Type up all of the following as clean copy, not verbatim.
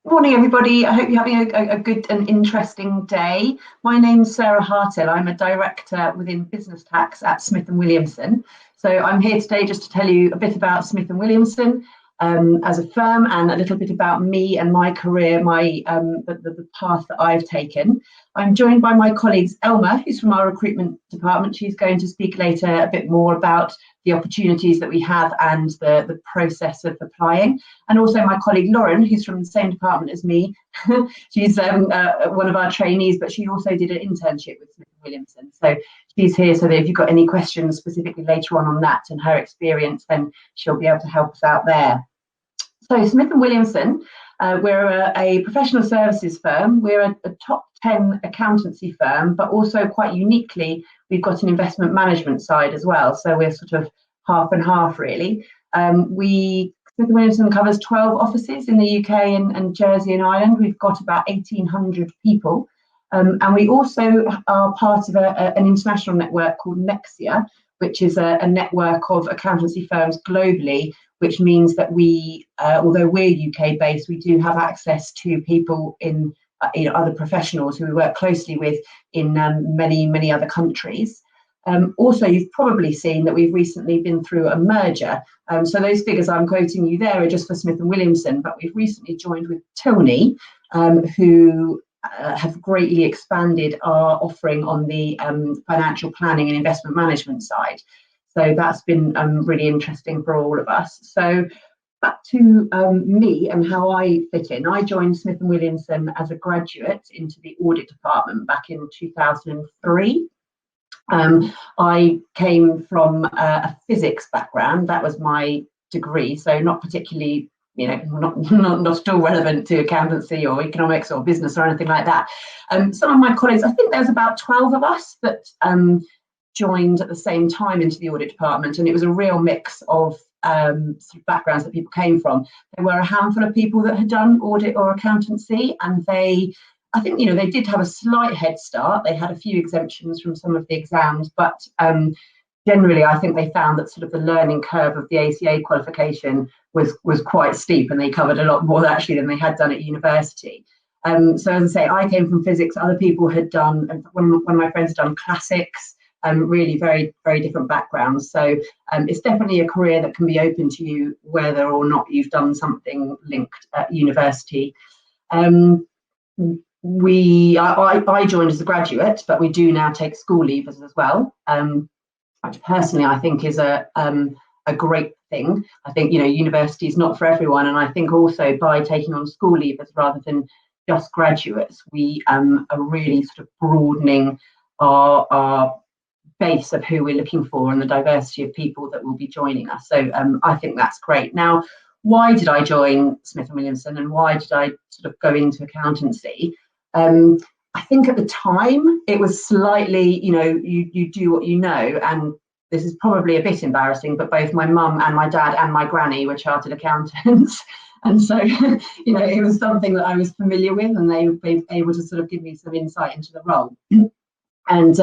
Morning, everybody. I hope you're having a good and interesting day. My name's Sarah Hartill. I'm a director within business tax at Smith & Williamson. So I'm here today just to tell you a bit about Smith & Williamson as a firm, and a little bit about me and my career, the path that I've taken. I'm joined by my colleagues Elma, who's from our recruitment department. She's going to speak later a bit more about the opportunities that we have and the process of applying. And also my colleague Lauren, who's from the same department as me. She's one of our trainees, but she also did an internship with Smith & Williamson. So she's here so that if you've got any questions specifically later on that and her experience, then she'll be able to help us out there. So Smith & Williamson, we're a professional services firm. We're a top 10 accountancy firm, but also quite uniquely, we've got an investment management side as well. So we're sort of half and half, really. Smith & Williamson covers 12 offices in the UK and Jersey and Ireland. We've got about 1,800 people. And we also are part of an international network called Nexia, which is a network of accountancy firms globally, which means that we, although we're UK based, we do have access to people in other professionals who we work closely with in many other countries. Also, you've probably seen that we've recently been through a merger. So those figures I'm quoting you there are just for Smith & Williamson, but we've recently joined with Tony, who have greatly expanded our offering on the financial planning and investment management side. So that's been really interesting for all of us. So back to me and how I fit in. I joined Smith & Williamson as a graduate into the audit department back in 2003. I came from a physics background. That was my degree, so not particularly, not at all relevant to accountancy or economics or business or anything like that. Some of my colleagues, I think there's about 12 of us that joined at the same time into the audit department, and it was a real mix of sort of backgrounds that people came from. There were a handful of people that had done audit or accountancy, and I think they did have a slight head start. They had a few exemptions from some of the exams, but generally I think they found that sort of the learning curve of the ACA qualification was quite steep, and they covered a lot more actually than they had done at university. So as I say, I came from physics. Other people had done, and one of my friends had done classics. Really very, very different backgrounds. So it's definitely a career that can be open to you whether or not you've done something linked at university. I joined as a graduate, but we do now take school leavers as well, which personally I think is a great thing. I think university is not for everyone, and I think also by taking on school leavers rather than just graduates, we are really sort of broadening our base of who we're looking for and the diversity of people that will be joining us. So I think that's great. Now, why did I join Smith & Williamson, and why did I sort of go into accountancy? I think at the time it was slightly, you do what you know, and this is probably a bit embarrassing, but both my mum and my dad and my granny were chartered accountants. And so, it was something that I was familiar with, and they were able to sort of give me some insight into the role. And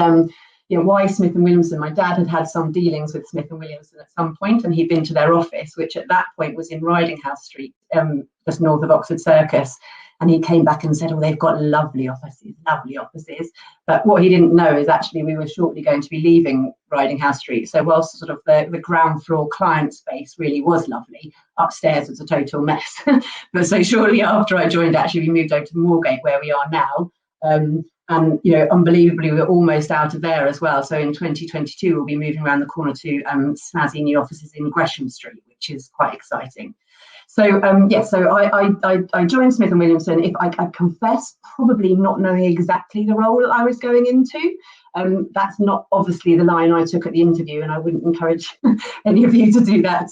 why Smith & Williamson? My dad had some dealings with Smith & Williamson at some point, and he'd been to their office, which at that point was in Riding House Street, just north of Oxford Circus. And he came back and said, "Oh, they've got lovely offices." But what he didn't know is actually we were shortly going to be leaving Riding House Street. So whilst sort of the ground floor client space really was lovely, upstairs was a total mess. But so shortly after I joined, actually, we moved over to Moorgate, where we are now. And unbelievably, we're almost out of there as well. So in 2022, we'll be moving around the corner to snazzy new offices in Gresham Street, which is quite exciting. So so I joined Smith & Williamson. If I confess, probably not knowing exactly the role that I was going into. That's not obviously the line I took at the interview, and I wouldn't encourage any of you to do that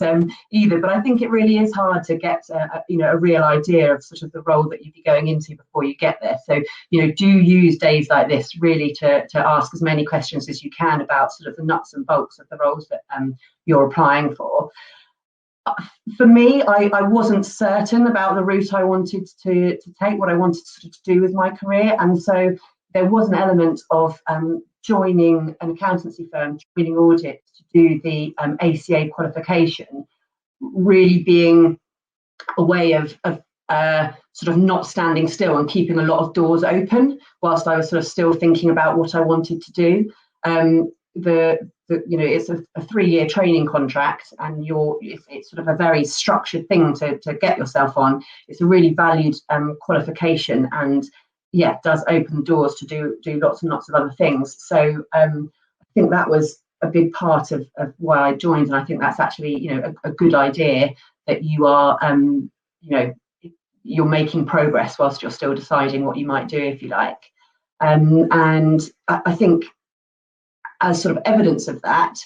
either. But I think it really is hard to get a real idea of sort of the role that you'd be going into before you get there. So do use days like this really to ask as many questions as you can about sort of the nuts and bolts of the roles that you're applying for. For me, I wasn't certain about the route I wanted to take, what I wanted to do with my career, and so there was an element of joining an accountancy firm, joining audit to do the ACA qualification, really being a way of sort of not standing still and keeping a lot of doors open whilst I was sort of still thinking about what I wanted to do. It's a 3-year training contract, and it's sort of a very structured thing to get yourself on. It's a really valued qualification, and does open doors to do lots and lots of other things. So I think that was a big part of why I joined, and I think that's actually a good idea, that you are you're making progress whilst you're still deciding what you might do, if you like. And I think, as sort of evidence of that,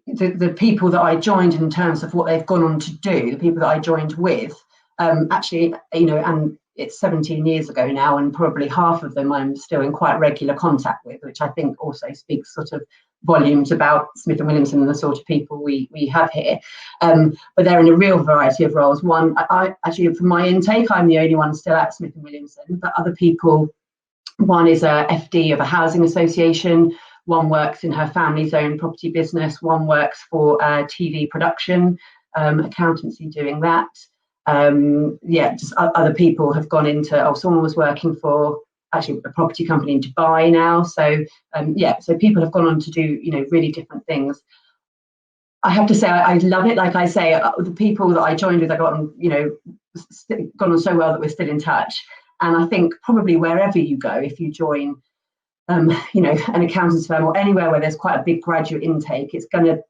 the people that I joined, in terms of what they've gone on to do, the people that I joined with, actually, and it's 17 years ago now, and probably half of them I'm still in quite regular contact with, which I think also speaks sort of volumes about Smith & Williamson and the sort of people we have here. But they're in a real variety of roles. One, I actually, for my intake, I'm the only one still at Smith & Williamson, but other people, one is a FD of a housing association, one works in her family's own property business, one works for TV production, accountancy doing that. Just other people have gone into, someone was working for actually a property company in Dubai now. So so people have gone on to do really different things. I have to say, I love it. Like I say, the people that I joined with, I got on, gone on so well that we're still in touch. And I think probably wherever you go, if you join an accountant's firm or anywhere where there's quite a big graduate intake, it's gonna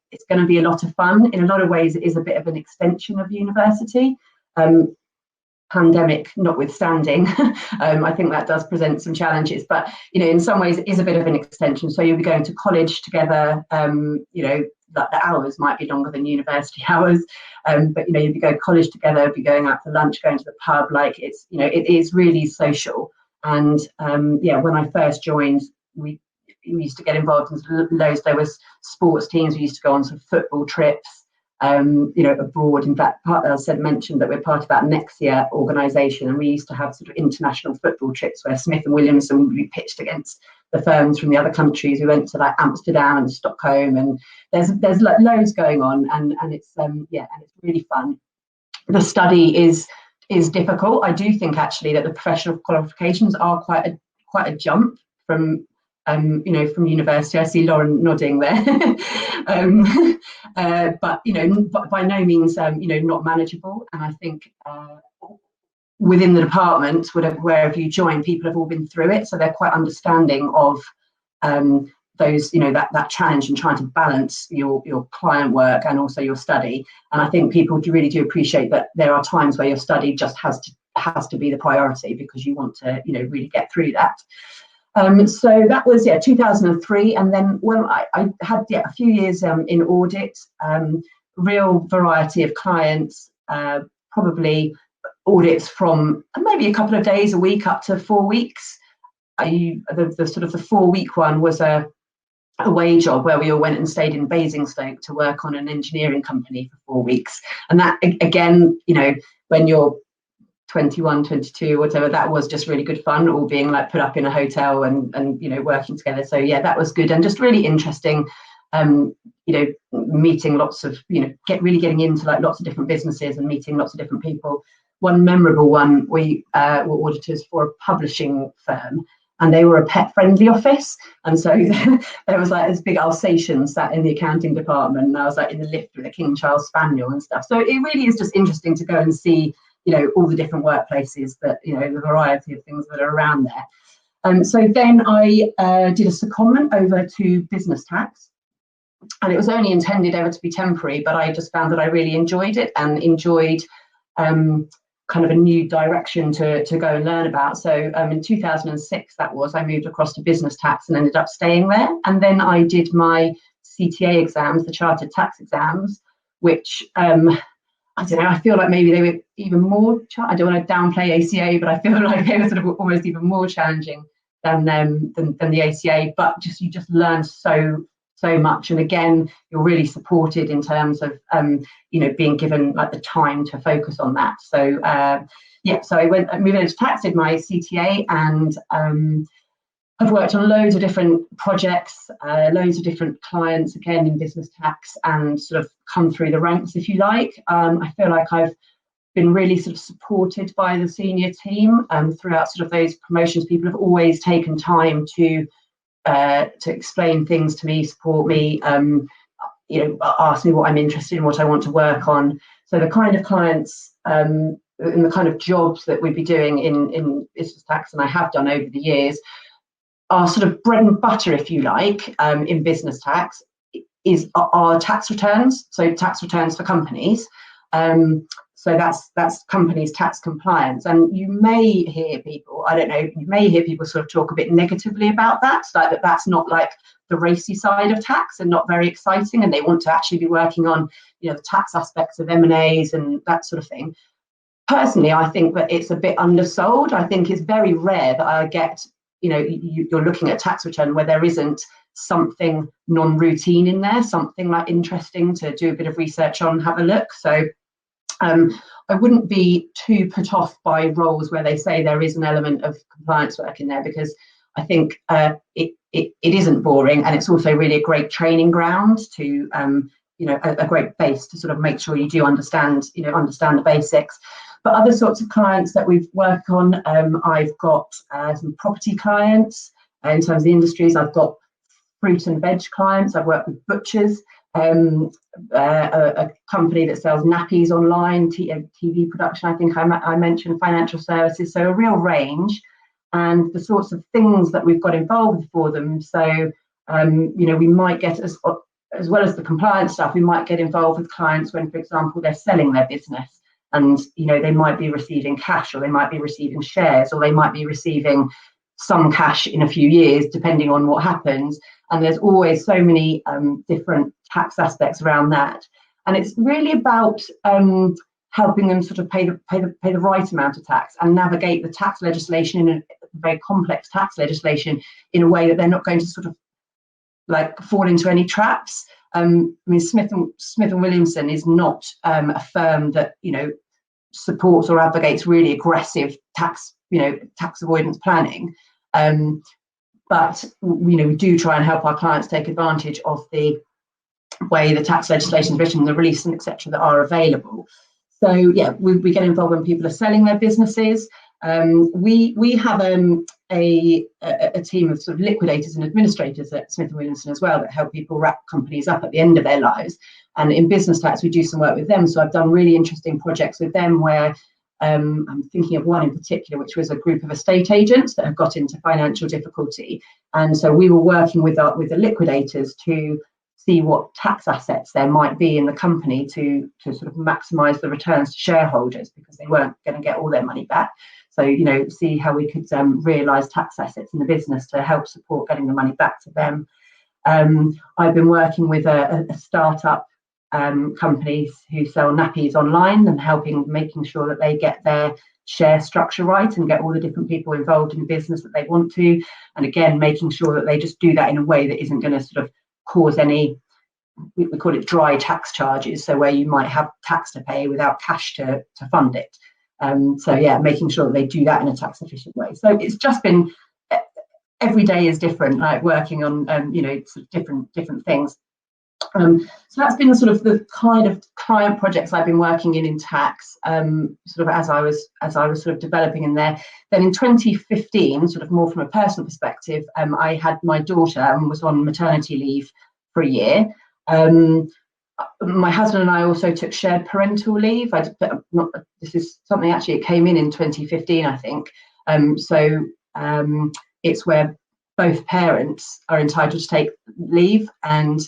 be a lot of fun. In a lot of ways, it is a bit of an extension of university. Pandemic notwithstanding, I think that does present some challenges, but in some ways it is a bit of an extension. So you'll be going to college together, like the hours might be longer than university hours, but you'll be going to college together, be going out for lunch, going to the pub. Like it is really social. And when I first joined, we used to get involved in loads. There was sports teams. We used to go on some football trips, abroad. In fact, mentioned that we're part of that next year organisation, and we used to have sort of international football trips where Smith & Williamson would be pitched against the firms from the other countries. We went to like Amsterdam and Stockholm, and there's like loads going on, and it's and it's really fun. The study is difficult. I do think actually that the professional qualifications are quite a jump from from university. I see Lauren nodding there. But by no means not manageable. And I think within the department, wherever you join, people have all been through it, so they're quite understanding of those that challenge and trying to balance your client work and also your study. And I think people really do appreciate that there are times where your study just has to be the priority, because you want to really get through that. So that was 2003, and then I had a few years in audit, real variety of clients, probably audits from maybe a couple of days a week up to 4 weeks. The sort of the 4-week one was a away job where we all went and stayed in Basingstoke to work on an engineering company for 4 weeks, and that again, when you're 21, 22, whatever, that was just really good fun, all being like put up in a hotel and working together. So that was good and just really interesting. Meeting lots of getting into like lots of different businesses and meeting lots of different people. One memorable one, we were auditors for a publishing firm, and they were a pet friendly office, and so there was like this big Alsatian sat in the accounting department, and I was like in the lift with a King Charles Spaniel and stuff. So it really is just interesting to go and see all the different workplaces that, the variety of things that are around there. So then I did a secondment over to business tax, and it was only intended ever to be temporary, but I just found that I really enjoyed it and enjoyed kind of a new direction to go and learn about. So in 2006, I moved across to business tax and ended up staying there. And then I did my CTA exams, the chartered tax exams, which I don't know, I feel like maybe they were even more, I don't want to downplay ACA, but I feel like they were sort of almost even more challenging than the ACA, but you just learn so much. And again, you're really supported in terms of, being given like the time to focus on that. So, so I moved into tax, did my CTA, and I've worked on loads of different projects, loads of different clients, again, in business tax, and sort of come through the ranks, if you like. I feel like I've been really sort of supported by the senior team throughout sort of those promotions. People have always taken time to explain things to me, support me, ask me what I'm interested in, what I want to work on. So the kind of clients and the kind of jobs that we'd be doing in business tax, and I have done over the years, are sort of bread and butter, if you like, in business tax, are tax returns. So tax returns for companies. So that's companies' tax compliance. And you may hear people, I don't know, you may hear people sort of talk a bit negatively about that, like that's not like the racy side of tax and not very exciting, and they want to actually be working on, the tax aspects of M&As and that sort of thing. Personally, I think that it's a bit undersold. I think it's very rare that I get, you're looking at a tax return where there isn't something non-routine in there, something like interesting to do a bit of research on, have a look. So I wouldn't be too put off by roles where they say there is an element of compliance work in there, because I think it isn't boring, and it's also really a great training ground to, a great base to sort of make sure you do understand the basics. But other sorts of clients that we've worked on, I've got some property clients. In terms of the industries, I've got fruit and veg clients. I've worked with butchers, a company that sells nappies online, TV production, I think I mentioned, financial services, so a real range, and the sorts of things that we've got involved for them. So, we might get, as well as the compliance stuff, we might get involved with clients when, for example, they're selling their business, and, they might be receiving cash, or they might be receiving shares, or they might be receiving some cash in a few years, depending on what happens. And there's always so many different tax aspects around that. And it's really about helping them sort of pay the right amount of tax and navigate the tax legislation, in a very complex tax legislation, in a way that they're not going to sort of like fall into any traps. Smith and Williamson is not a firm that, supports or advocates really aggressive tax avoidance planning. But we do try and help our clients take advantage of the way the tax legislation is written, the release and etc. that are available. So yeah, we get involved when people are selling their businesses. We have a team of sort of liquidators and administrators at Smith & Williamson as well, that help people wrap companies up at the end of their lives. And in business tax, we do some work with them. So I've done really interesting projects with them where I'm thinking of one in particular, which was a group of estate agents that have got into financial difficulty. And so we were working with the liquidators to see what tax assets there might be in the company to sort of maximise the returns to shareholders, because they weren't going to get all their money back. So, see how we could realise tax assets in the business to help support getting the money back to them. I've been working with a startup companies who sell nappies online, and making sure that they get their share structure right and get all the different people involved in the business that they want to, and again making sure that they just do that in a way that isn't going to sort of cause any, we call it dry tax charges, so where you might have tax to pay without cash to fund it. So yeah, making sure that they do that in a tax efficient way. So it's just been, every day is different, like working on sort of different things. So that's been sort of the kind of client projects I've been working in tax, sort of as I was sort of developing in there. Then in 2015, sort of more from a personal perspective, I had my daughter and was on maternity leave for a year. My husband and I also took shared parental leave. This is something actually, it came in 2015, I think. It's where both parents are entitled to take leave, and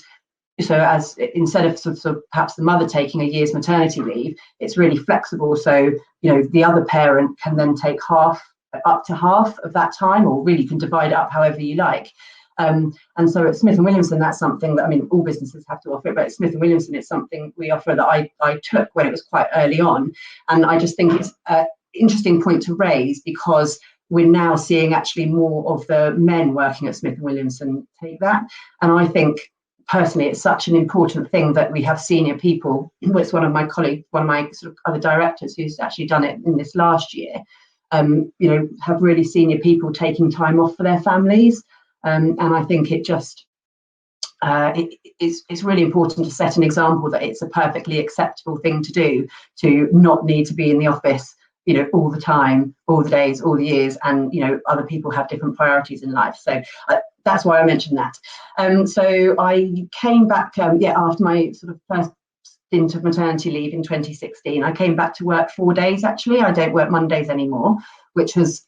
so as instead of sort of perhaps the mother taking a year's maternity leave, it's really flexible. So the other parent can then take up to half of that time, or really can divide it up however you like. And so at Smith & Williamson, that's something that, all businesses have to offer it, but at Smith & Williamson, it's something we offer that I took when it was quite early on. And I just think it's an interesting point to raise, because we're now seeing actually more of the men working at Smith & Williamson take that. And I think personally, it's such an important thing that we have senior people. It's one of my sort of other directors who's actually done it in this last year, have really senior people taking time off for their families. And I think it just it's really important to set an example that it's a perfectly acceptable thing to do, to not need to be in the office, all the time, all the days, all the years, and other people have different priorities in life. So that's why I mentioned that. So I came back, after my sort of first stint of maternity leave in 2016. I came back to work 4 days. Actually, I don't work Mondays anymore, which has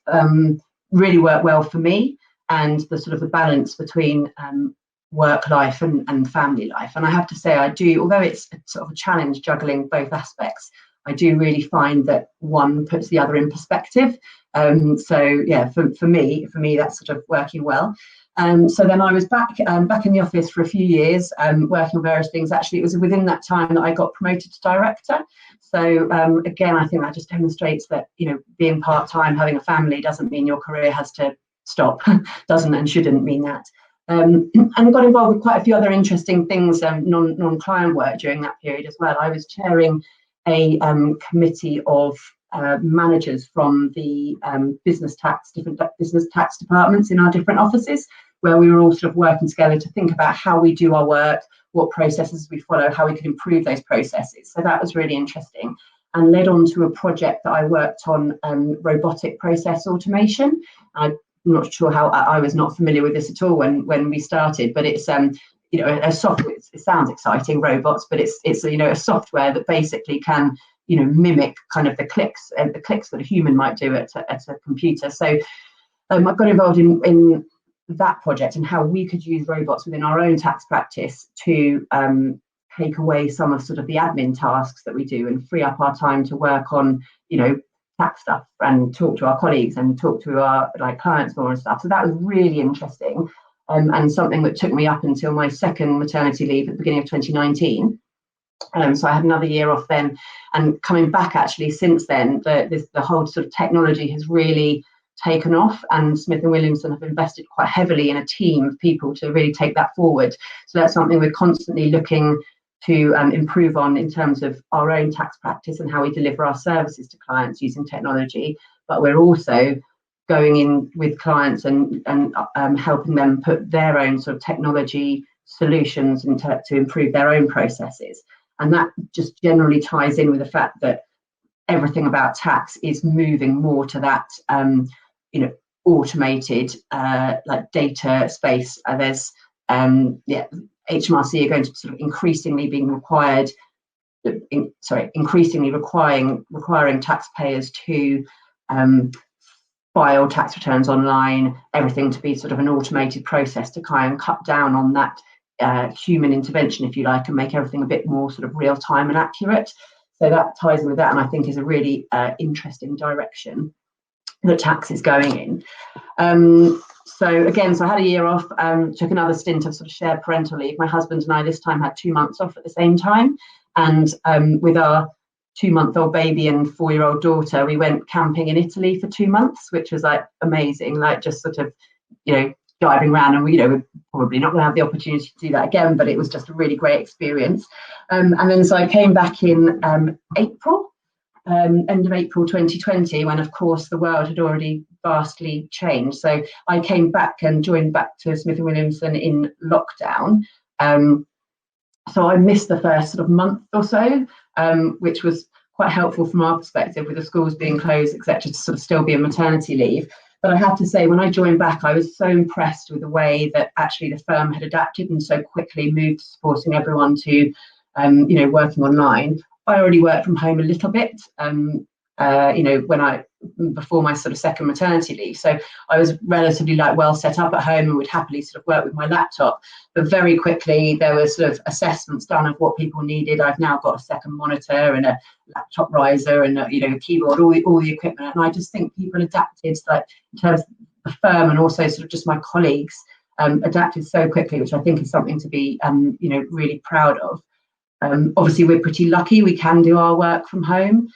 really worked well for me, and the sort of the balance between work life and family life. And I have to say, I do, although it's sort of a challenge juggling both aspects, I do really find that one puts the other in perspective. So yeah, for me, that's sort of working well. So then I was back in the office for a few years, working on various things. Actually, it was within that time that I got promoted to director. So again, I think that just demonstrates that being part-time, having a family, doesn't mean your career has to stop. Doesn't and shouldn't mean that. And I got involved with quite a few other interesting things, non-client work during that period as well. I was chairing a committee of managers from the different business tax departments in our different offices, where we were all sort of working together to think about how we do our work, what processes we follow, how we could improve those processes. So that was really interesting, and led on to a project that I worked on, robotic process automation. I'm not sure how, I was not familiar with this at all when we started, but it's a software. It sounds exciting, robots, but it's a software that basically can mimic kind of the clicks that a human might do at a computer. So I got involved in that project and how we could use robots within our own tax practice to take away some of sort of the admin tasks that we do and free up our time to work on tax stuff and talk to our colleagues and talk to our clients more and stuff. So that was really interesting, and something that took me up until my second maternity leave at the beginning of 2019. So I had another year off then, and coming back actually since then, the whole sort of technology has really taken off, and Smith & Williamson have invested quite heavily in a team of people to really take that forward. So that's something we're constantly looking to improve on in terms of our own tax practice and how we deliver our services to clients using technology. But we're also going in with clients and helping them put their own sort of technology solutions to improve their own processes. And that just generally ties in with the fact that everything about tax is moving more to that automated data space. There's HMRC are going to sort of increasingly requiring taxpayers to file tax returns online, everything to be sort of an automated process to try and cut down on that human intervention, if you like, and make everything a bit more sort of real time and accurate. So that ties in with that, and I think is a really interesting direction that tax is going in. So I had a year off, took another stint of sort of shared parental leave. My husband and I this time had 2 months off at the same time, and with our 2-month-old baby and 4-year-old daughter, we went camping in Italy for 2 months, which was amazing, just sort of driving around, and we're probably not going to have the opportunity to do that again, but it was just a really great experience. And then so I came back in April, end of April 2020, when of course the world had already vastly changed. So I came back and joined back to Smith & Williamson in lockdown. So I missed the first sort of month or so, which was quite helpful from our perspective, with the schools being closed, etc., to sort of still be in maternity leave. But I have to say, when I joined back, I was so impressed with the way that actually the firm had adapted and so quickly moved to supporting everyone to, working online. I already worked from home a little bit, before my sort of second maternity leave. So I was relatively well set up at home and would happily sort of work with my laptop. But very quickly there were sort of assessments done of what people needed. I've now got a second monitor and a laptop riser and a keyboard, all the equipment. And I just think people adapted, in terms of the firm and also sort of just my colleagues, adapted so quickly, which I think is something to be really proud of. Obviously, we're pretty lucky. We can do our work from home.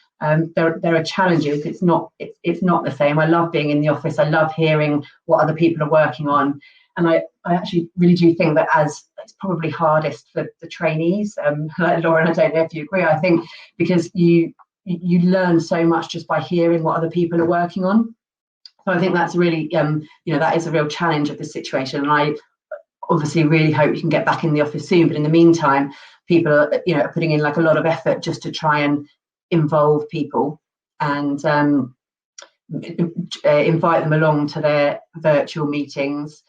There are challenges. It's not the same. I love being in the office. I love hearing what other people are working on, and I actually really do think that as it's probably hardest for the trainees. Lauren, I don't know if you agree. I think because you learn so much just by hearing what other people are working on. So I think that's really that is a real challenge of the situation, and obviously really hope we can get back in the office soon, but in the meantime, people are, are putting in like a lot of effort just to try and involve people and invite them along to their virtual meetings.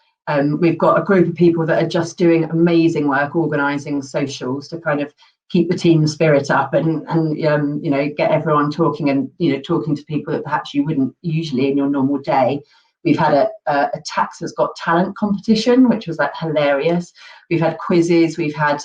We've got a group of people that are just doing amazing work organising socials to kind of keep the team spirit up and get everyone talking and talking to people that perhaps you wouldn't usually in your normal day. We've had a Tax Has Got Talent competition, which was like hilarious. We've had quizzes, we've had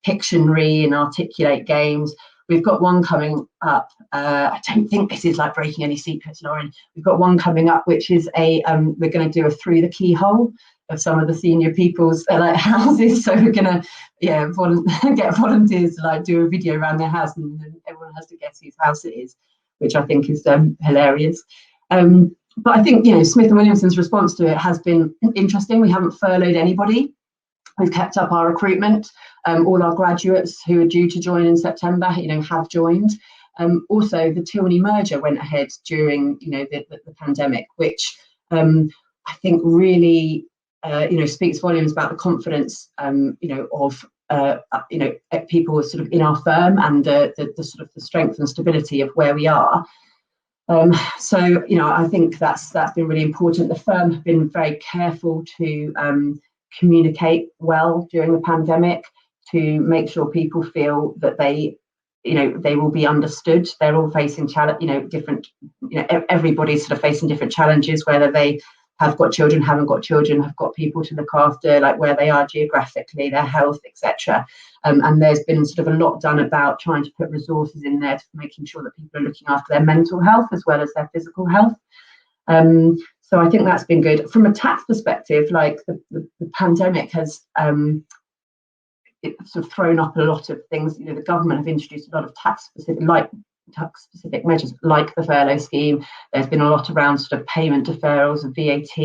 Pictionary and Articulate games. We've got one coming up. I don't think this is like breaking any secrets, Lauren. We've got one coming up, which is we're going to do a through the keyhole of some of the senior people's like houses. So we're going to get volunteers to like do a video around their house, and everyone has to guess whose house it is, which I think is hilarious. But I think Smith and Williamson's response to it has been interesting. We haven't furloughed anybody. We've kept up our recruitment. All our graduates who are due to join in September, have joined. Also, the Tilney merger went ahead during, the pandemic, which I think really, speaks volumes about the confidence, of people sort of in our firm and the sort of the strength and stability of where we are. So, I think that's been really important. The firm have been very careful to communicate well during the pandemic to make sure people feel that they will be understood. They're all facing different, everybody's sort of facing different challenges, whether they have got children, haven't got children, have got people to look after, like where they are geographically, their health, etc. And there's been sort of a lot done about trying to put resources in there to making sure that people are looking after their mental health as well as their physical health. So I think that's been good. From a tax perspective, like the pandemic has it's sort of thrown up a lot of things. The government have introduced a lot of tax specific measures like the furlough scheme. There's been a lot around sort of payment deferrals of VAT,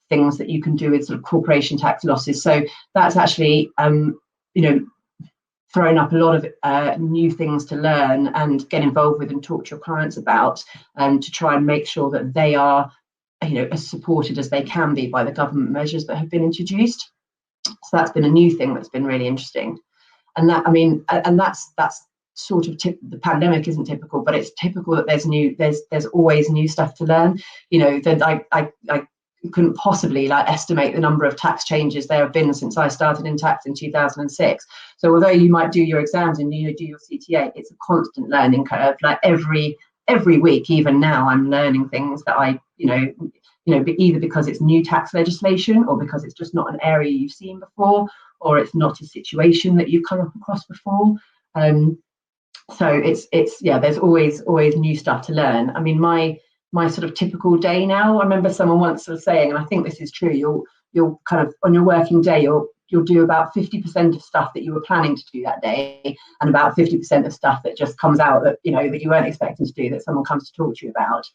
things that you can do with sort of corporation tax losses. So that's actually thrown up a lot of new things to learn and get involved with and talk to your clients about, to try and make sure that they are as supported as they can be by the government measures that have been introduced. So that's been a new thing that's been really interesting. And that's sort of the pandemic isn't typical, but it's typical that there's always new stuff to learn. That I couldn't possibly estimate the number of tax changes there have been since I started in tax in 2006. So although you might do your exams and do your CTA, it's a constant learning curve. Like every week, even now, I'm learning things that I either because it's new tax legislation or because it's just not an area you've seen before, or it's not a situation that you've come up across before. So there's always new stuff to learn. I mean, my sort of typical day now, I remember someone once sort of saying, and I think this is true, you'll kind of on your working day, you'll do about 50% of stuff that you were planning to do that day, and about 50% of stuff that just comes out that that you weren't expecting to do, that someone comes to talk to you about.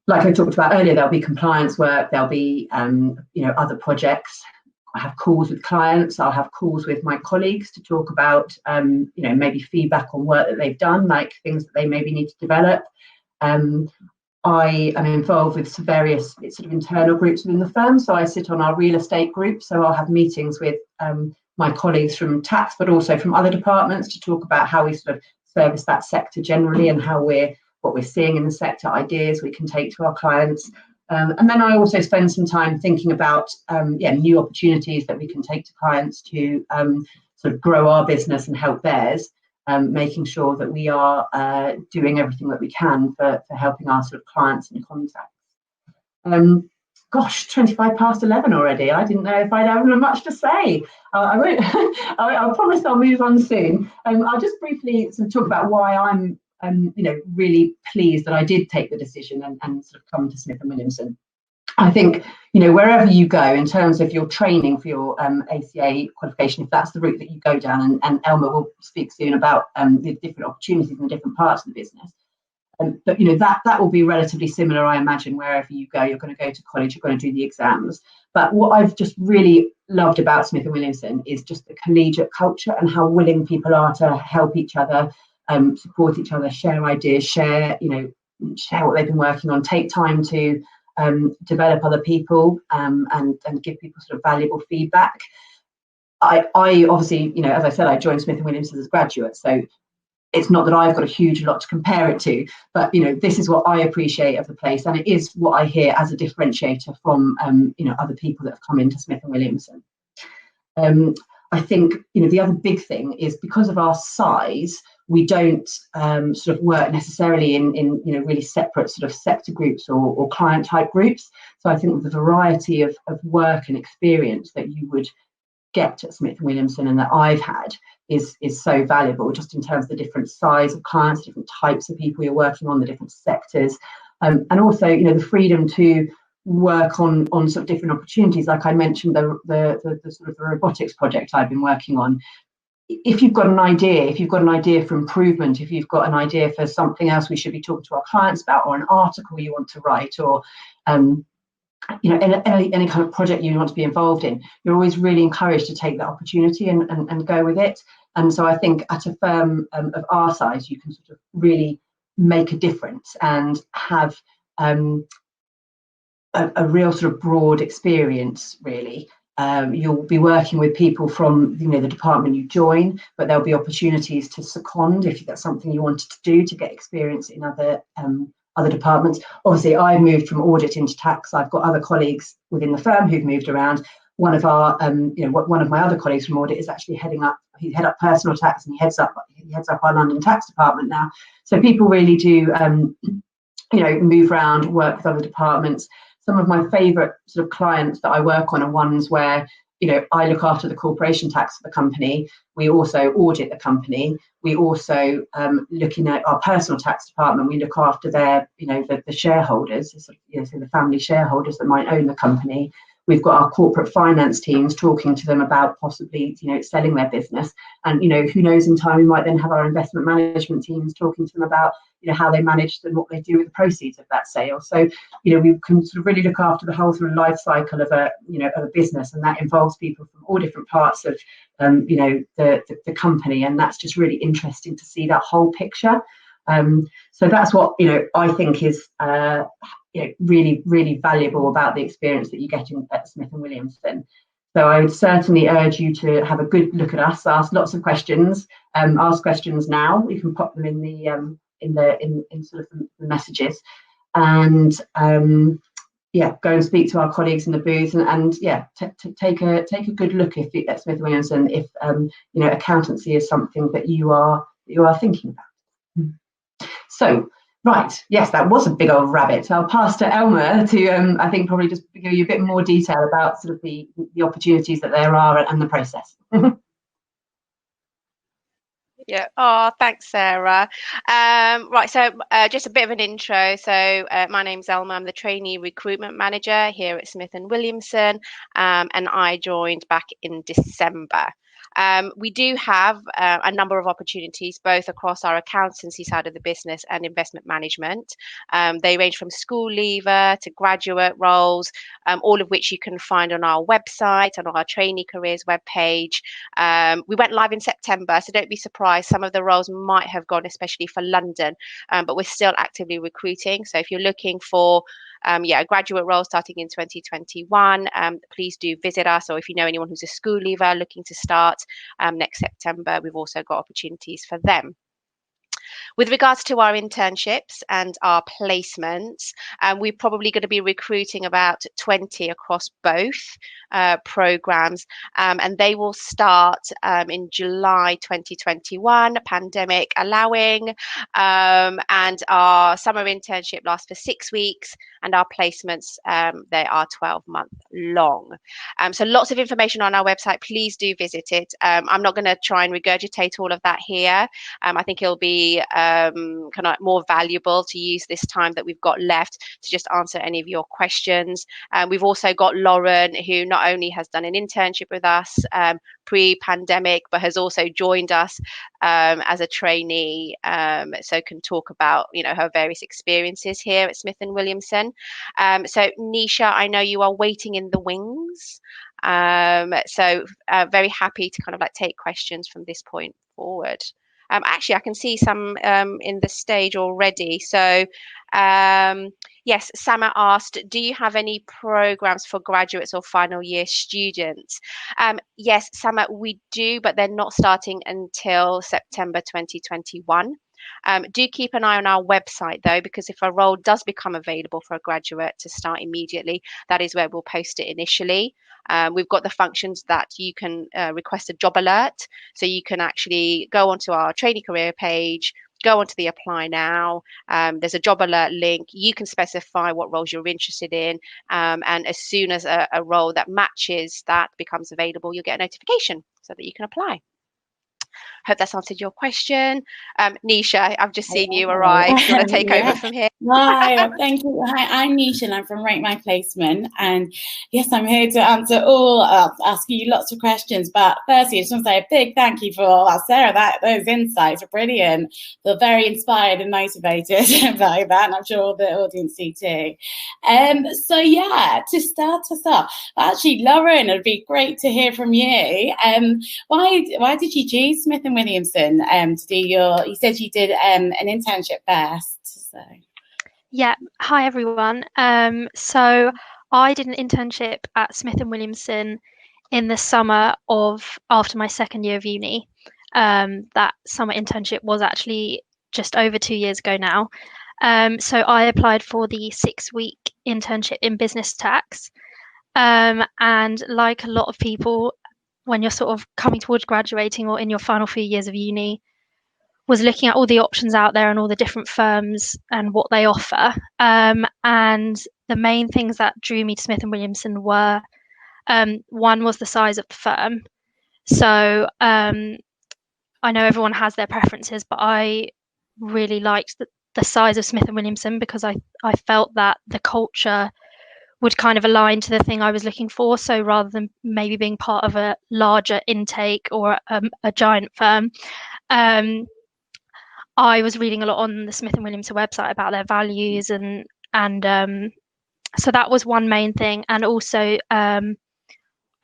Like I talked about earlier, there'll be compliance work, there'll be other projects. I have calls with clients, I'll have calls with my colleagues to talk about maybe feedback on work that they've done, like things that they maybe need to develop. I am involved with some various sort of internal groups within the firm. So I sit on our real estate group. So I'll have meetings with my colleagues from tax, but also from other departments, to talk about how we sort of service that sector generally and what we're seeing in the sector, ideas we can take to our clients. And then I also spend some time thinking about new opportunities that we can take to clients to sort of grow our business and help theirs. Making sure that we are doing everything that we can for helping our sort of clients and contacts. 11 already. I didn't know if I'd have much to say. I won't. I promise I'll move on soon. I'll just briefly sort of talk about why I'm really pleased that I did take the decision and sort of come to Smith & Williamson. I think, wherever you go in terms of your training for your ACA qualification, if that's the route that you go down, and Elma will speak soon about the different opportunities in different parts of the business. But that will be relatively similar, I imagine, wherever you go. You're going to go to college, you're going to do the exams. But what I've just really loved about Smith & Williamson is just the collegiate culture and how willing people are to help each other, support each other, share ideas, share what they've been working on, take time to develop other people and give people sort of valuable feedback. I obviously, as I said, I joined Smith & Williamson as a graduate, so it's not that I've got a huge lot to compare it to, but this is what I appreciate of the place, and it is what I hear as a differentiator from other people that have come into Smith & Williamson. I think the other big thing is, because of our size, we don't sort of work necessarily in really separate sort of sector groups or client type groups. So I think the variety of work and experience that you would get at Smith & Williamson and that I've had is so valuable, just in terms of the different size of clients, different types of people you're working on, the different sectors, and also the freedom to work on sort of different opportunities. Like I mentioned, the sort of the robotics project I've been working on. If you've got an idea for improvement, if you've got an idea for something else we should be talking to our clients about, or an article you want to write, or any kind of project you want to be involved in, you're always really encouraged to take that opportunity and go with it. And so I think at a firm of our size, you can sort of really make a difference and have a real sort of broad experience, really. You'll be working with people from the department you join, but there'll be opportunities to second if that's something you wanted to do, to get experience in other departments. Obviously, I've moved from audit into tax. I've got other colleagues within the firm who've moved around. One of our, one of my other colleagues from audit is actually he head up personal tax, and he heads up our London tax department now. So people really do, move around, work with other departments. Some of my favourite sort of clients that I work on are ones where I look after the corporation tax for the company. We also audit the company. We also, looking at our personal tax department, we look after their, the shareholders, so the family shareholders that might own the company. We've got our corporate finance teams talking to them about possibly, selling their business. And, who knows, in time we might then have our investment management teams talking to them about, how they manage and what they do with the proceeds of that sale. So, we can sort of really look after the whole sort of life cycle of a business, and that involves people from all different parts of, the company. And that's just really interesting to see that whole picture. So that's what, I think is, really, really valuable about the experience that you get at Smith & Williamson. So I would certainly urge you to have a good look at us, ask lots of questions, ask questions now. You can pop them in the in sort of the messages, and go and speak to our colleagues in the booth, and take a good look at Smith & Williamson if accountancy is something that you are thinking about. So. Right, yes, that was a big old rabbit. I'll pass to Elma to, I think, probably just give you a bit more detail about sort of the opportunities that there are and the process. Yeah. Oh, thanks, Sarah. Right. So just a bit of an intro. So my name's Elma. I'm the trainee recruitment manager here at Smith & Williamson, and I joined back in December. We do have a number of opportunities, both across our accountancy side of the business and investment management. They range from school leaver to graduate roles, all of which you can find on our website and on our trainee careers webpage. We went live in September, so don't be surprised. Some of the roles might have gone, especially for London, but we're still actively recruiting. So if you're looking for a graduate role starting in 2021, please do visit us. Or if you know anyone who's a school leaver looking to start next September, we've also got opportunities for them. With regards to our internships and our placements, we're probably going to be recruiting about 20 across both programs, and they will start in July 2021, pandemic allowing, and our summer internship lasts for 6 weeks, and our placements, they are 12-month long. So lots of information on our website. Please do visit it. I'm not going to try and regurgitate all of that here. I think it'll be kind of more valuable to use this time that we've got left to just answer any of your questions. We've also got Lauren, who not only has done an internship with us pre-pandemic, but has also joined us as a trainee, so can talk about her various experiences here at Smith & Williamson. So Nisha, I know you are waiting in the wings, so very happy to kind of take questions from this point forward. Actually, I can see some in the stage already. So Yes, Sama asked, do you have any programs for graduates or final year students? Yes, Sama, we do, but they're not starting until September 2021. Do keep an eye on our website though, because if a role does become available for a graduate to start immediately, that is where we'll post it initially. We've got the functions that you can request a job alert. So you can actually go onto our trainee career page, go onto the apply now. There's a job alert link. You can specify what roles you're interested in. And as soon as a role that matches that becomes available, you'll get a notification so that you can apply. Hope that's answered your question. Nisha, I've just seen you arrive. Do you want to take over from here? Hi, thank you. Hi, I'm Nisha and I'm from Rate My Placement. And yes, I'm here to answer all, ask you lots of questions. But firstly, I just want to say a big thank you for Sarah. Those insights are brilliant. Feel very inspired and motivated by that. And I'm sure all the audience do too. So yeah, to start us off, actually, Lauren, it'd be great to hear from you. Why did you choose Smith & Williamson to do you said you did an internship first, so. Yeah, hi everyone. So I did an internship at Smith & Williamson in the summer after my second year of uni. That summer internship was actually just over 2 years ago now. So I applied for the 6-week internship in business tax. And like a lot of people, when you're sort of coming towards graduating or in your final few years of uni, was looking at all the options out there and all the different firms and what they offer. And the main things that drew me to Smith & Williamson were, one was the size of the firm. So I know everyone has their preferences, but I really liked the size of Smith & Williamson because I felt that the culture would kind of align to the thing I was looking for. So rather than maybe being part of a larger intake or a giant firm, I was reading a lot on the Smith & Williamson website about their values and so that was one main thing. And also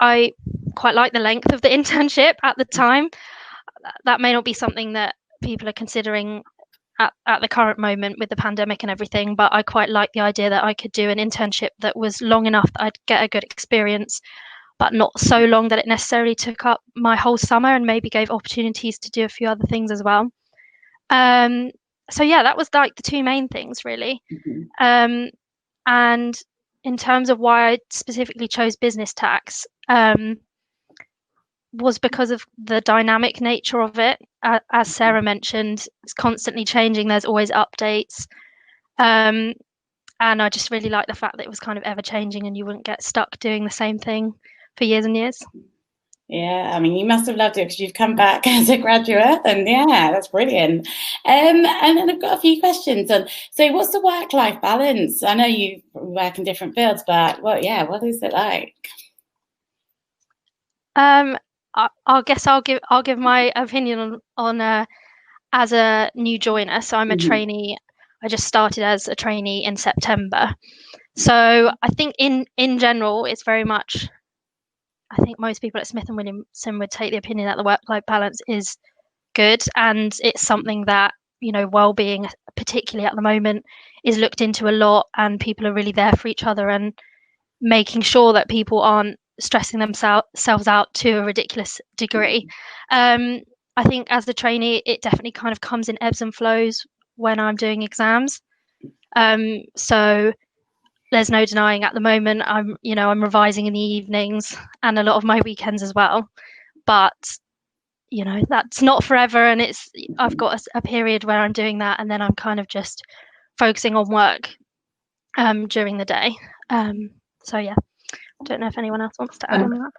I quite like the length of the internship at the time. That may not be something that people are considering at the current moment with the pandemic and everything, but I quite like the idea that I could do an internship that was long enough that I'd get a good experience, but not so long that it necessarily took up my whole summer and maybe gave opportunities to do a few other things as well. So yeah, that was like the two main things really. And in terms of why I specifically chose business tax, was because of the dynamic nature of it. As Sarah mentioned, it's constantly changing. There's always updates. And I just really like the fact that it was kind of ever changing and you wouldn't get stuck doing the same thing for years and years. Yeah, I mean, you must have loved it because you've come back as a graduate, and yeah, that's brilliant. And then I've got a few questions. So what's the work-life balance? I know you work in different fields, but what is it like? I guess I'll give my opinion on as a new joiner. So I'm a trainee. I just started as a trainee in September. So I think in general, it's very much. I think most people at Smith & Williamson would take the opinion that the work-life balance is good, and it's something that, you know, well-being, particularly at the moment, is looked into a lot, and people are really there for each other and making sure that people aren't stressing themselves out to a ridiculous degree. I think as a trainee, it definitely kind of comes in ebbs and flows when I'm doing exams. So there's no denying at the moment I'm revising in the evenings and a lot of my weekends as well. But you know, that's not forever, and I've got a period where I'm doing that, and then I'm kind of just focusing on work during the day. So yeah, I don't know if anyone else wants to add on that.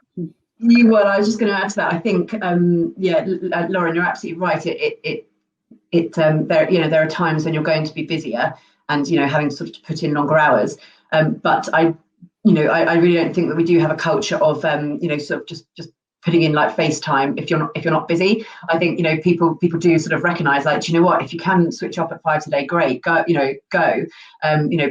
I was just going to add to that. I think Lauren, you're absolutely right. There are times when you're going to be busier and having sort of put in longer hours. But I really don't think that we do have a culture of sort of just putting in like FaceTime if you're not busy. I think people do sort of recognise, like, do you know what, if you can switch up at 5 today, great, go.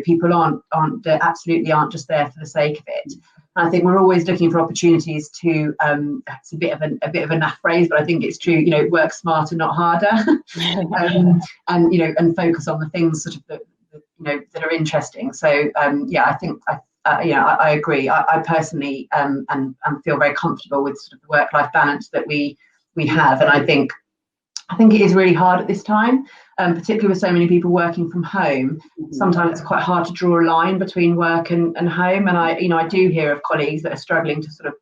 People absolutely aren't just there for the sake of it. And I think we're always looking for opportunities to it's a bit of a naff phrase, but I think it's true, work smarter, not harder. And focus on the things sort of that are interesting. So I think I agree. I personally and feel very comfortable with sort of the work-life balance that we have, and I think it is really hard at this time, particularly with so many people working from home. Sometimes it's quite hard to draw a line between work and home, and I do hear of colleagues that are struggling to sort of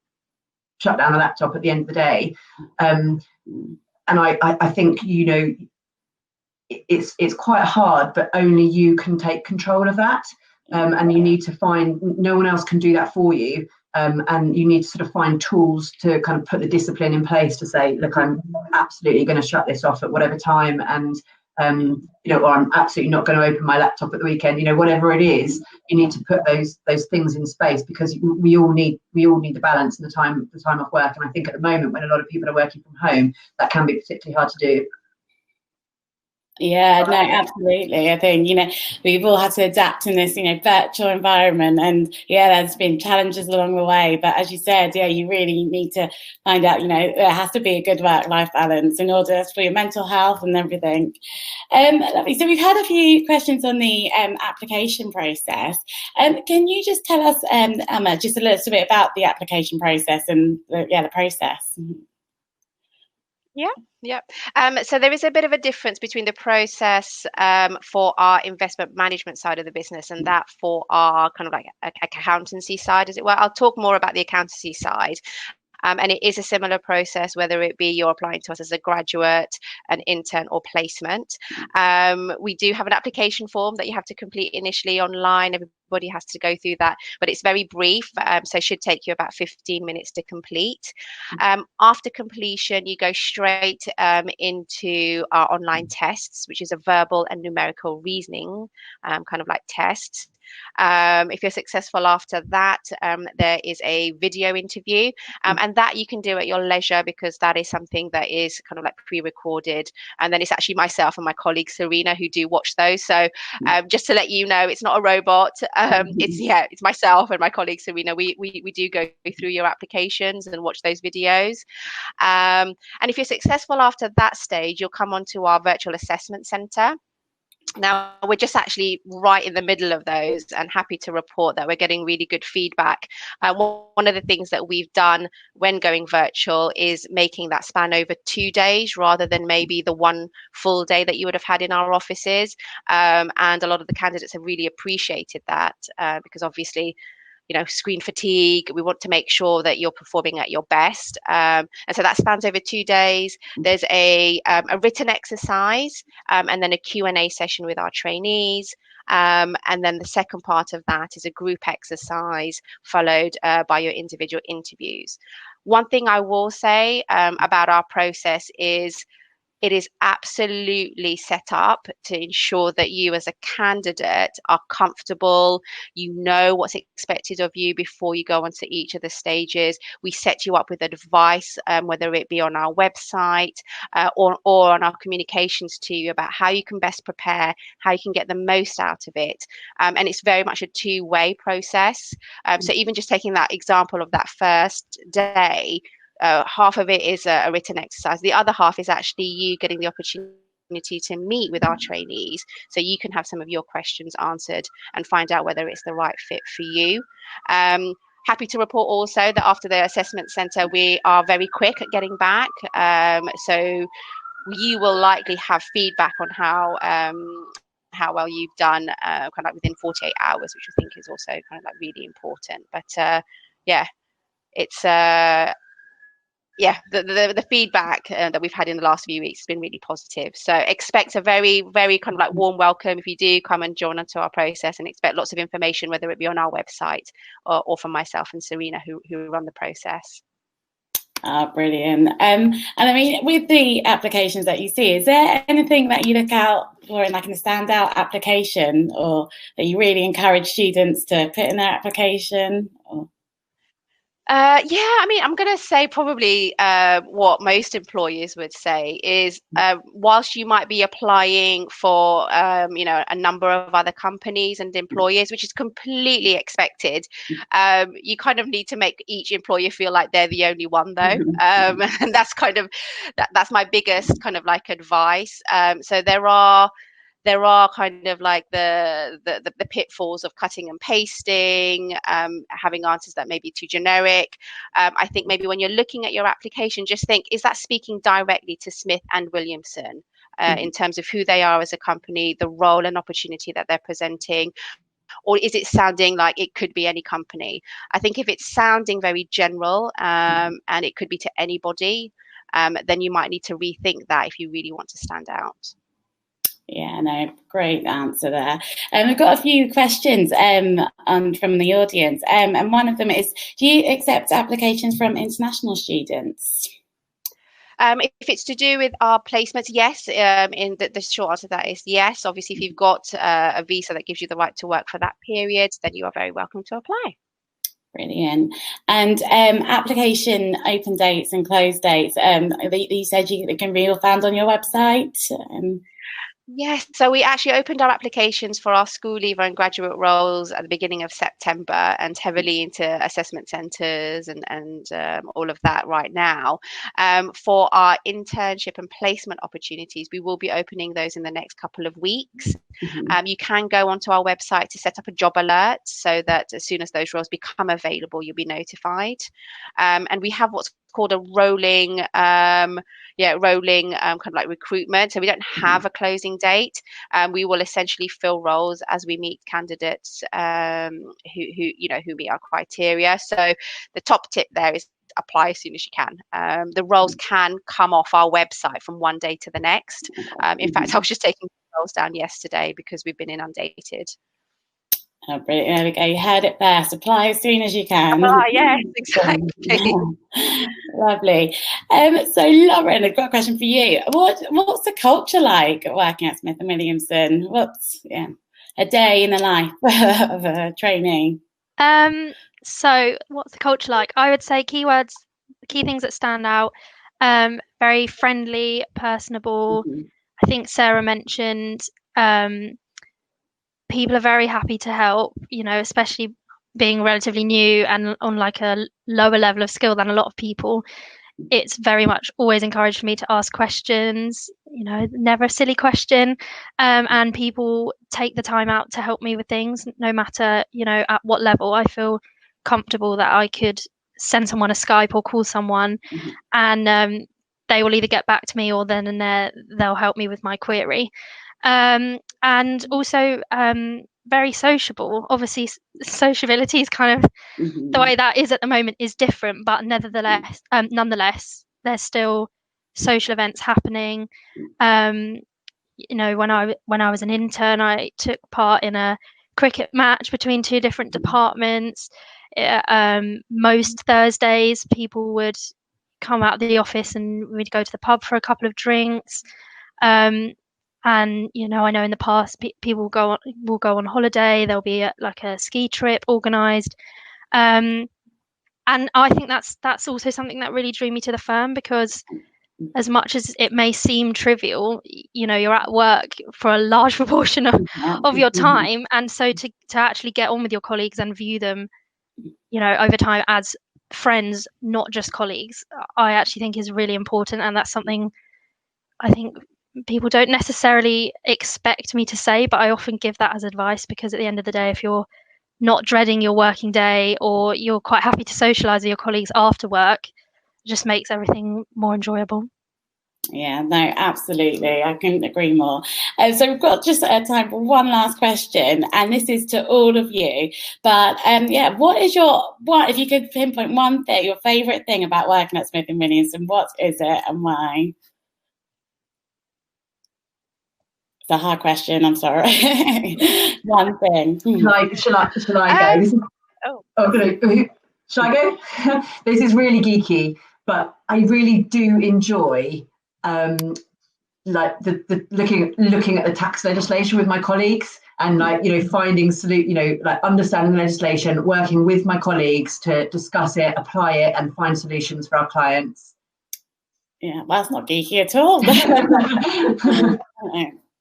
shut down the laptop at the end of the day, and I think it's quite hard, but only you can take control of that, and you need to find, no one else can do that for you, and you need to sort of find tools to kind of put the discipline in place to say, look, I'm absolutely going to shut this off at whatever time, and or I'm absolutely not going to open my laptop at the weekend. Whatever it is, you need to put those things in space, because we all need the balance and the time off work. And I think at the moment, when a lot of people are working from home, that can be particularly hard to do. Yeah, no, absolutely. I think, we've all had to adapt in this, virtual environment, and there's been challenges along the way. But as you said, you really need to find out, there has to be a good work-life balance in order for your mental health and everything. Lovely. So we've had a few questions on the application process. Can you just tell us, Emma, just a little bit about the application process and the process? Yeah. So there is a bit of a difference between the process for our investment management side of the business and that for our kind of like accountancy side, as it were. I'll talk more about the accountancy side. And it is a similar process, whether it be you're applying to us as a graduate, an intern, or placement. We do have an application form that you have to complete initially online. Everybody has to go through that, but it's very brief, so it should take you about 15 minutes to complete. After completion, you go straight into our online tests, which is a verbal and numerical reasoning kind of like test. If you're successful after that, there is a video interview, and that you can do at your leisure, because that is something that is kind of like pre-recorded, and then it's actually myself and my colleague Serena who do watch those. So just to let you know, it's not a robot. It's myself and my colleague Serena. We do go through your applications and watch those videos. And if you're successful after that stage, you'll come onto our virtual assessment centre. Now, we're just actually right in the middle of those, and happy to report that we're getting really good feedback. One of the things that we've done when going virtual is making that span over 2 days rather than maybe the one full day that you would have had in our offices. And a lot of the candidates have really appreciated that, because obviously, screen fatigue, we want to make sure that you're performing at your best. And so that spans over 2 days. There's a written exercise, and then a Q&A session with our trainees. And then the second part of that is a group exercise followed by your individual interviews. One thing I will say about our process is it is absolutely set up to ensure that you as a candidate are comfortable, you know what's expected of you before you go onto each of the stages. We set you up with advice, whether it be on our website or on our communications to you about how you can best prepare, how you can get the most out of it. And it's very much a two-way process. So even just taking that example of that first day, half of it is a written exercise. The other half is actually you getting the opportunity to meet with our trainees, so you can have some of your questions answered and find out whether it's the right fit for you. Happy to report also that after the assessment centre, we are very quick at getting back. So you will likely have feedback on how well you've done kind of like within 48 hours, which I think is also kind of like really important. But it's the feedback that we've had in the last few weeks has been really positive. So expect a very, very kind of like warm welcome if you do come and join onto our process, and expect lots of information, whether it be on our website or from myself and Serena who run the process. Brilliant. And I mean, with the applications that you see, is there anything that you look out for in like a standout application, or that you really encourage students to put in their application? I mean, I'm going to say probably what most employers would say is whilst you might be applying for, a number of other companies and employers, which is completely expected, you kind of need to make each employer feel like they're the only one, though. And that's kind of, that's my biggest kind of like advice. So there are there are kind of like the pitfalls of cutting and pasting, having answers that may be too generic. I think maybe when you're looking at your application, just think, is that speaking directly to Smith and Williamson in terms of who they are as a company, the role and opportunity that they're presenting? Or is it sounding like it could be any company? I think if it's sounding very general and it could be to anybody, then you might need to rethink that if you really want to stand out. Yeah, no, great answer there. We've got a few questions from the audience, and one of them is, do you accept applications from international students? If it's to do with our placements, yes. In the short answer to that is yes. Obviously, if you've got a visa that gives you the right to work for that period, then you are very welcome to apply. Brilliant. And application open dates and close dates, you said they can be all found on your website? Yes, so we actually opened our applications for our school leaver and graduate roles at the beginning of September, and heavily into assessment centres and all of that right now. For our internship and placement opportunities, we will be opening those in the next couple of weeks. You can go onto our website to set up a job alert so that as soon as those roles become available, you'll be notified. And we have what's called a rolling kind of like recruitment. So we don't have a closing date. We will essentially fill roles as we meet candidates who meet our criteria. So the top tip there is apply as soon as you can. The roles can come off our website from one day to the next. In fact, I was just taking roles down yesterday because we've been inundated. Oh, brilliant. There we go. You heard it first. Apply as soon as you can. Yes, exactly. Lovely. So, Lauren, I've got a question for you. What's the culture like working at Smith & Williamson? What's a day in the life of a trainee? So, what's the culture like? I would say key things that stand out. Very friendly, personable. I think Sarah mentioned people are very happy to help, especially being relatively new and on like a lower level of skill than a lot of people. It's very much always encouraged me to ask questions, never a silly question. And people take the time out to help me with things, no matter, at what level. I feel comfortable that I could send someone a Skype or call someone and they will either get back to me or then and there they'll help me with my query. And also very sociable. Obviously, sociability is kind of the way that is at the moment is different, but nonetheless, there's still social events happening. When I was an intern, I took part in a cricket match between two different departments. Most Thursdays, people would come out of the office and we'd go to the pub for a couple of drinks. And I know in the past people will go on holiday. There'll be a ski trip organised, and I think that's also something that really drew me to the firm, because as much as it may seem trivial, you're at work for a large proportion of your time, and so to actually get on with your colleagues and view them, over time as friends, not just colleagues, I actually think is really important, and that's something I think people don't necessarily expect me to say, but I often give that as advice, because at the end of the day, if you're not dreading your working day or you're quite happy to socialise with your colleagues after work, it just makes everything more enjoyable. Yeah, no, absolutely. I couldn't agree more. So we've got just time for one last question, and this is to all of you. But what if you could pinpoint one thing, your favourite thing about working at Smith & Williamson, what is it and why? It's a hard question, I'm sorry. One thing. Shall I go? Shall I go? This is really geeky, but I really do enjoy the looking at the tax legislation with my colleagues, and finding understanding the legislation, working with my colleagues to discuss it, apply it, and find solutions for our clients. Yeah, that's not geeky at all.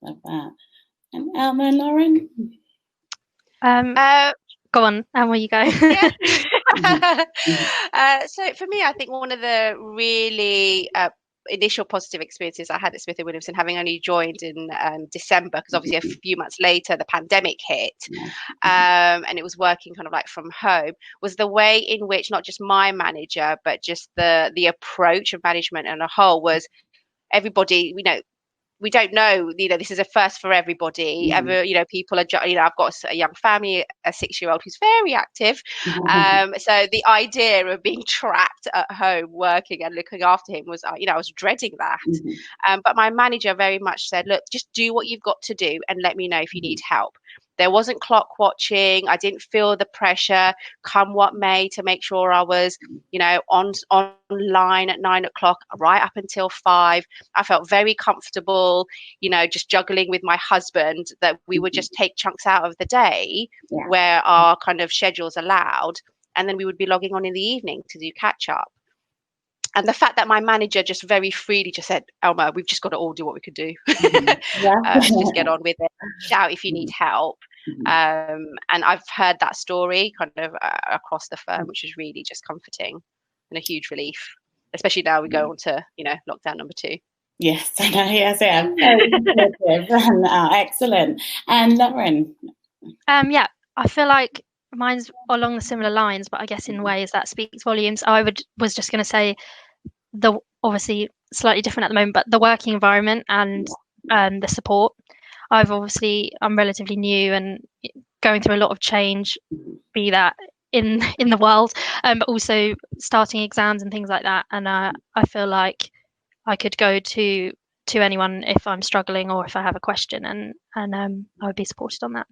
Love that. And Elma and Lauren? Go on, Elma, you go. So for me, I think one of the really initial positive experiences I had at Smith & Williamson, having only joined in December, because obviously a few months later the pandemic hit, and it was working kind of like from home, was the way in which not just my manager, but just the approach of management and a whole was everybody, we don't know, this is a first for everybody. People are, I've got a young family, a 6-year-old who's very active. So the idea of being trapped at home working and looking after him was, I was dreading that. But my manager very much said, look, just do what you've got to do and let me know if you need help. There wasn't clock watching. I didn't feel the pressure, come what may, to make sure I was, online at 9 o'clock, right up until 5. I felt very comfortable, just juggling with my husband, that we would just take chunks out of the day where our kind of schedules allowed. And then we would be logging on in the evening to do catch up. And the fact that my manager just very freely just said, Elma, we've just got to all do what we could do. Just get on with it. Shout if you need help. And I've heard that story kind of across the firm, which is really just comforting and a huge relief, especially now we go on to, lockdown number 2. Yes, I know. Yes, yeah. Very positive. Excellent. And Lauren? Yeah, I feel like mine's along the similar lines, but I guess in ways that speaks volumes. I was just going to say, obviously slightly different at the moment, but the working environment and the support. I'm relatively new and going through a lot of change, be that in the world, but also starting exams and things like that. And I feel like I could go to anyone if I'm struggling or if I have a question, and I would be supported on that.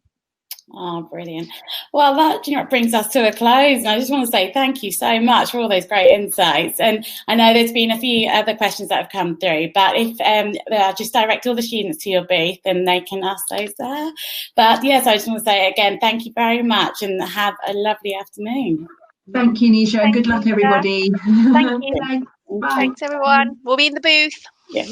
Oh, brilliant. Well, that brings us to a close. And I just want to say thank you so much for all those great insights. And I know there's been a few other questions that have come through, but if I'll just direct all the students to your booth and they can ask those there. But yes, I just want to say again, thank you very much and have a lovely afternoon. Thank you, Nisha, and good luck, everybody. Thank you. Thanks. Bye. Thanks, everyone. We'll be in the booth. Yeah.